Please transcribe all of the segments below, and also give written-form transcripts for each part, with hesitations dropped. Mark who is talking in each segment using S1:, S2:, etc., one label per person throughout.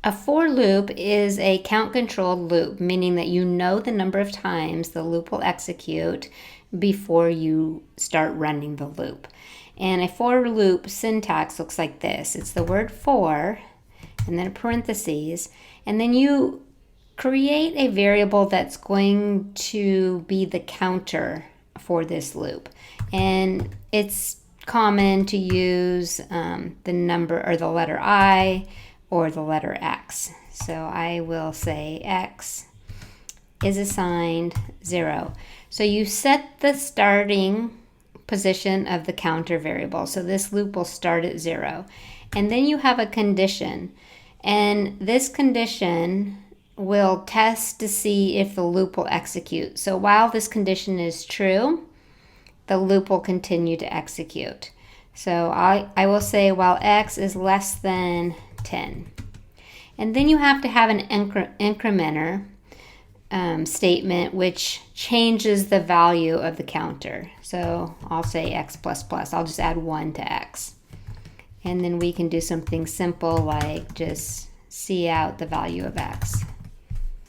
S1: A for loop is a count controlled loop, meaning that you know the number of times the loop will execute before you start running the loop. And a for loop syntax looks like this. It's the word for, and then a parentheses, and then you create a variable that's going to be the counter for this loop. And it's common to use the number or the letter I or the letter X. So I will say X is assigned 0. So you set the starting position of the counter variable. So this loop will start at 0. And then you have a condition. And this condition will test to see if the loop will execute. So while this condition is true, the loop will continue to execute. So I will say while X is less than 10. And then you have to have an incrementer statement which changes the value of the counter. So I'll say X plus plus. I'll just add 1 to X. And then we can do something simple like just see out the value of X.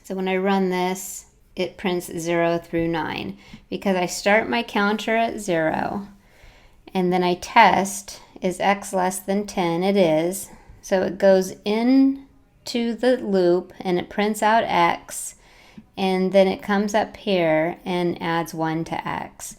S1: So when I run this, it prints 0 through 9 because I start my counter at 0 and then I test, is X less than 10? It is. So it goes into the loop and it prints out X, and then it comes up here and adds 1 to X.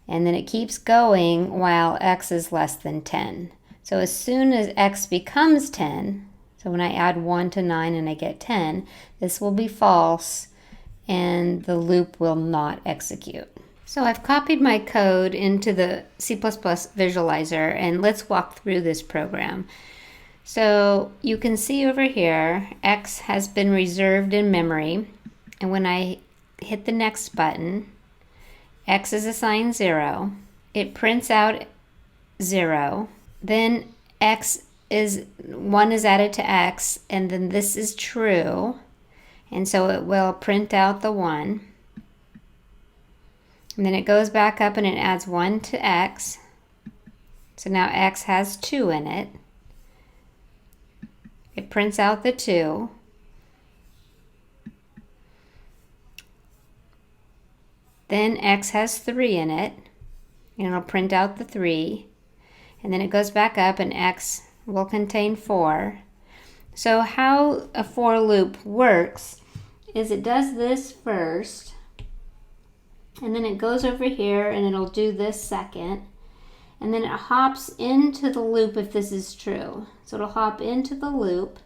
S1: And then it keeps going while X is less than 10. So as soon as X becomes 10, so when I add 1 to 9 and I get 10, this will be false and the loop will not execute. So I've copied my code into the C++ visualizer, and let's walk through this program. So you can see over here, X has been reserved in memory, and when I hit the next button, X is assigned 0. It prints out 0. Then 1 is added to X, and then this is true, and so it will print out the 1. And then it goes back up and it adds 1 to X. So now X has 2 in it. It prints out the 2. Then X has 3 in it, and it'll print out the 3. And then it goes back up and X will contain 4. So how a for loop works is it does this first, and then it goes over here and it'll do this second, and then it hops into the loop if this is true. So it'll hop into the loop,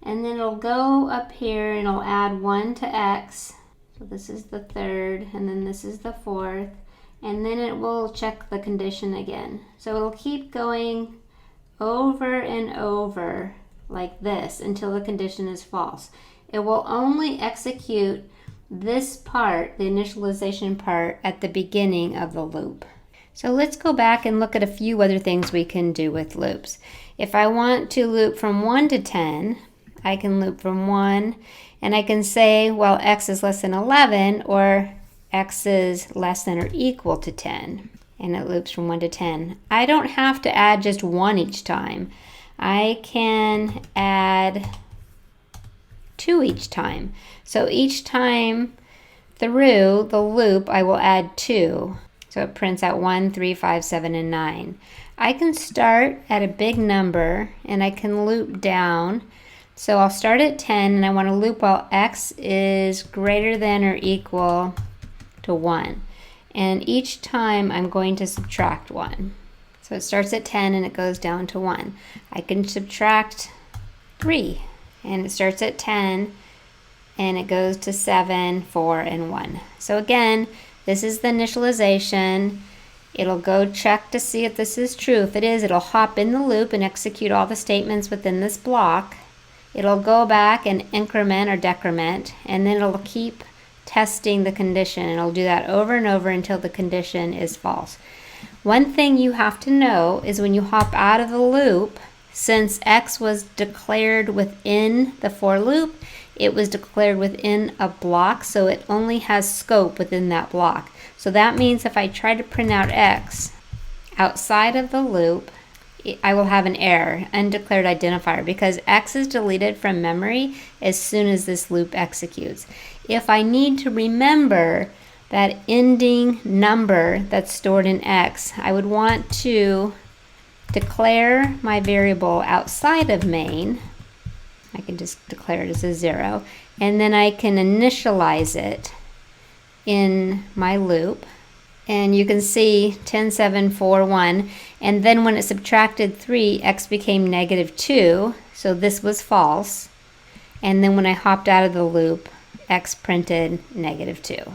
S1: and then it'll go up here and it'll add 1 to X. So this is the third, and then this is the fourth, and then it will check the condition again. So it'll keep going over and over like this until the condition is false. It will only execute this part, the initialization part, at the beginning of the loop. So let's go back and look at a few other things we can do with loops. If I want to loop from 1 to 10, I can loop from 1, and I can say, well, X is less than 11, or X is less than or equal to 10. And it loops from 1 to 10. I don't have to add just 1 each time. I can add 2 each time. So each time through the loop, I will add 2. So it prints out 1, 3, 5, 7, and 9. I can start at a big number and I can loop down. So I'll start at 10 and I want to loop while X is greater than or equal to 1. And each time I'm going to subtract 1. So it starts at 10 and it goes down to 1. I can subtract 3, and it starts at 10 and it goes to 7, 4, and 1. So again, this is the initialization. It'll go check to see if this is true. If it is, it'll hop in the loop and execute all the statements within this block. It'll go back and increment or decrement, and then it'll keep testing the condition. It'll do that over and over until the condition is false. One thing you have to know is when you hop out of the loop, since X was declared within the for loop, it was declared within a block, so it only has scope within that block. So that means if I try to print out X outside of the loop, I will have an error, undeclared identifier, because X is deleted from memory as soon as this loop executes. If I need to remember that ending number that's stored in X, I would want to declare my variable outside of main. I can just declare it as a 0, and then I can initialize it in my loop. And you can see 10, 7, 4, 1, and then when it subtracted 3, X became -2, so this was false. And then when I hopped out of the loop, X printed -2.